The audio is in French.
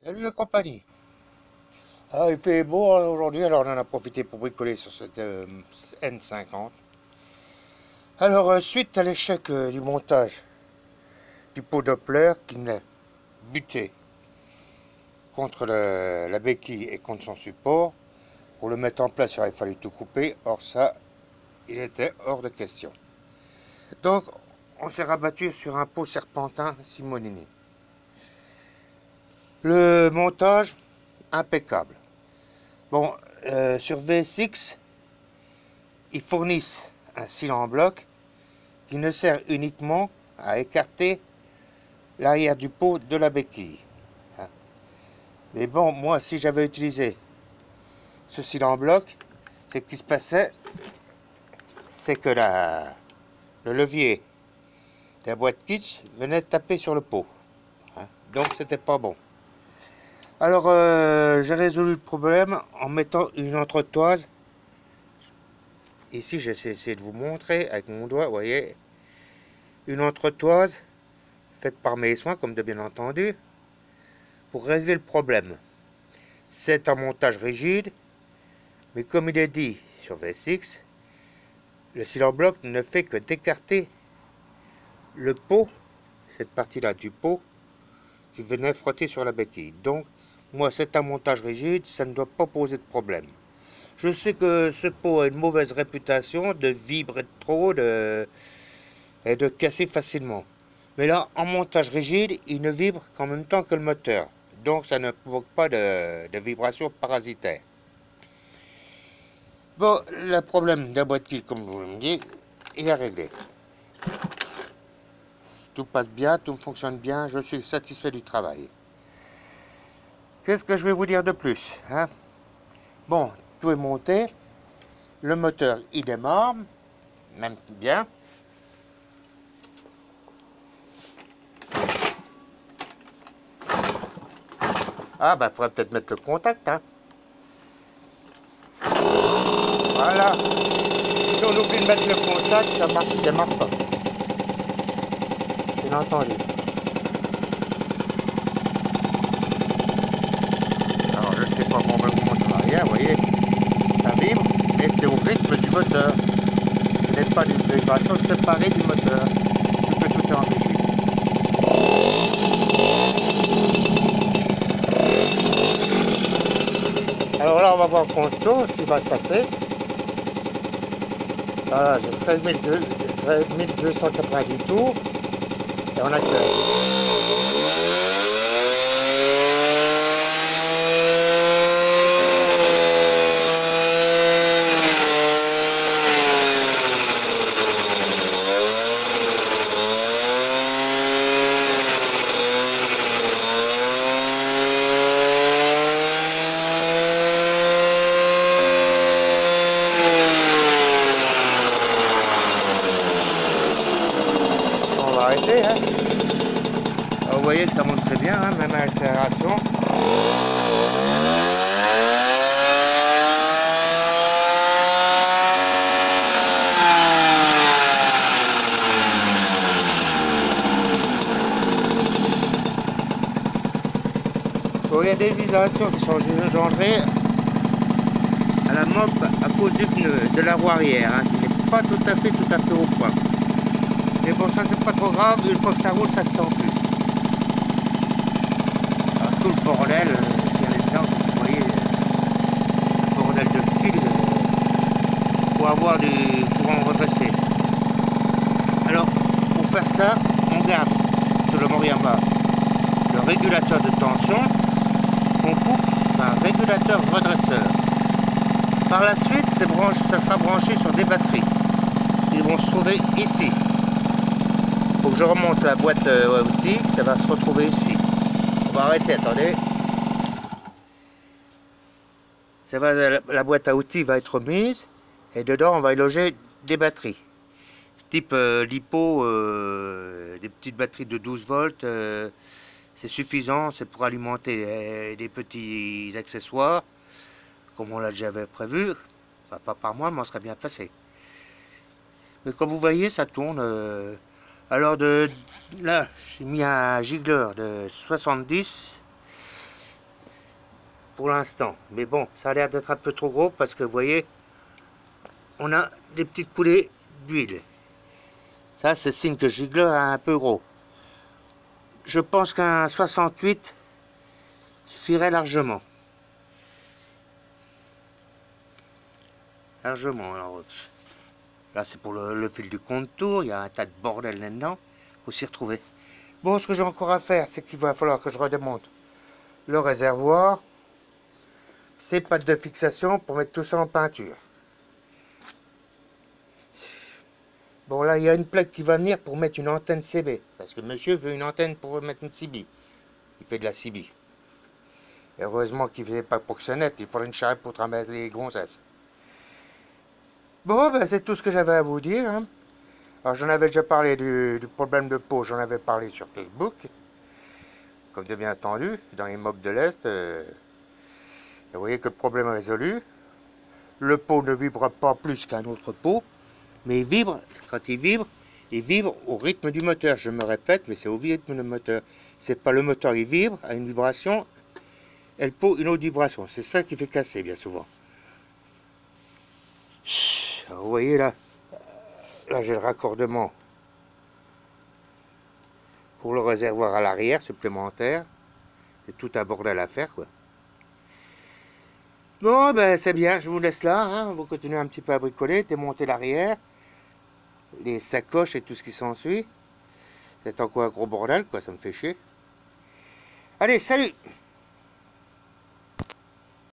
Salut la compagnie. Ah, il fait beau aujourd'hui, alors on en a profité pour bricoler sur cette N50. Alors, suite à l'échec du montage du pot Doppler qui venait buter contre la béquille et contre son support, pour le mettre en place, il aurait fallu tout couper. Or, ça, il était hors de question. Donc, on s'est rabattu sur un pot serpentin Simonini. Le montage, impeccable. Bon, sur VSX, ils fournissent un cylindre en bloc qui ne sert uniquement à écarter l'arrière du pot de la béquille. Mais bon, moi, si j'avais utilisé ce cylindre en bloc, ce qui se passait, c'est que le levier de la boîte kitsch venait taper sur le pot. Donc, c'était pas bon. Alors, j'ai résolu le problème en mettant une entretoise. Ici, j'essaie de vous montrer avec mon doigt, vous voyez, une entretoise faite par mes soins, comme de bien entendu, pour régler le problème. C'est un montage rigide, mais comme il est dit sur VSX, le cylindre bloc ne fait que d'écarter le pot, cette partie-là du pot, qui venait frotter sur la béquille. Donc, moi, c'est un montage rigide, ça ne doit pas poser de problème. Je sais que ce pot a une mauvaise réputation de vibrer trop et de casser facilement. Mais là, en montage rigide, il ne vibre qu'en même temps que le moteur. Donc, ça ne provoque pas de vibration parasitaire. Bon, le problème de la boîte kill, comme je vous l'ai dit, il est réglé. Tout passe bien, tout fonctionne bien, je suis satisfait du travail. Qu'est-ce que je vais vous dire de plus, hein? Bon, tout est monté. Le moteur, il démarre, même bien. Ah, bah, il faudrait peut-être mettre le contact, hein. Voilà. Si on oublie de mettre le contact, ça marche, ça démarre pas. Bien entendu. Alors, je ne sais pas comment on va vous montrer en arrière, vous voyez, ça vibre, mais c'est au rythme du moteur. Ce n'est pas une vibration séparée du moteur, puisque tout est en rigide. Alors là, on va voir conto, ce qui va se passer. Voilà, j'ai 13 290 tours, et on accélère. On va arrêter, hein. Alors, vous voyez que ça monte très bien, hein, même à l'accélération. Bon, il y a des vibrations qui sont engendrées à la mop à cause du pneu, de la roue arrière, hein, qui n'est pas tout à fait au point. Mais bon, ça c'est pas trop grave, une fois que ça roule, ça se sent plus. Alors, tout le bordel, il y a les gens, vous voyez, le bordel de fil pour avoir du courant reversé. Alors, pour faire ça, on garde sur le Moriyama le régulateur de tension qu'on coupe par un régulateur redresseur. Par la suite, ça sera branché sur des batteries. Ils vont se trouver ici. Il faut que je remonte la boîte à outils, ça va se retrouver ici. On va arrêter, attendez. La boîte à outils va être mise et dedans on va y loger des batteries. Type LiPo, des petites batteries de 12 volts, c'est suffisant, c'est pour alimenter des petits accessoires, comme on l'a déjà prévu. Enfin, pas par moi, mais on serait bien placé. Mais comme vous voyez, ça tourne. Alors là, j'ai mis un gigler de 70 pour l'instant. Mais bon, ça a l'air d'être un peu trop gros parce que vous voyez, on a des petites coulées d'huile. Ça, c'est signe que le gigolo est un peu gros. Je pense qu'un 68 suffirait largement. Largement, alors. Là, c'est pour le fil du contour. Il y a un tas de bordel là-dedans. Il faut s'y retrouver. Bon, ce que j'ai encore à faire, c'est qu'il va falloir que je redémonte le réservoir, ces pattes de fixation pour mettre tout ça en peinture. Bon, là, il y a une plaque qui va venir pour mettre une antenne CB. Parce que monsieur veut une antenne pour mettre une CB. Il fait de la CB. Heureusement qu'il ne faisait pas pour que ça nette. Il faudrait une charrette pour ramasser les gonzesses. Bon, ben, c'est tout ce que j'avais à vous dire. Hein. Alors, j'en avais déjà parlé du problème de peau. J'en avais parlé sur Facebook. Comme de bien entendu, dans les mobs de l'Est. Vous voyez que le problème est résolu. Le pot ne vibre pas plus qu'un autre pot. Mais il vibre, quand il vibre au rythme du moteur. Je me répète, mais c'est au rythme du moteur. C'est pas le moteur, il vibre à une vibration, et le pot une autre vibration. C'est ça qui fait casser bien souvent. Alors, vous voyez là, j'ai le raccordement pour le réservoir à l'arrière supplémentaire. C'est tout un bordel à faire, quoi. Bon, ben c'est bien, je vous laisse là. Hein. Vous continuez un petit peu à bricoler, démonter l'arrière, les sacoches et tout ce qui s'ensuit. C'est encore un gros bordel, quoi, ça me fait chier. Allez, salut!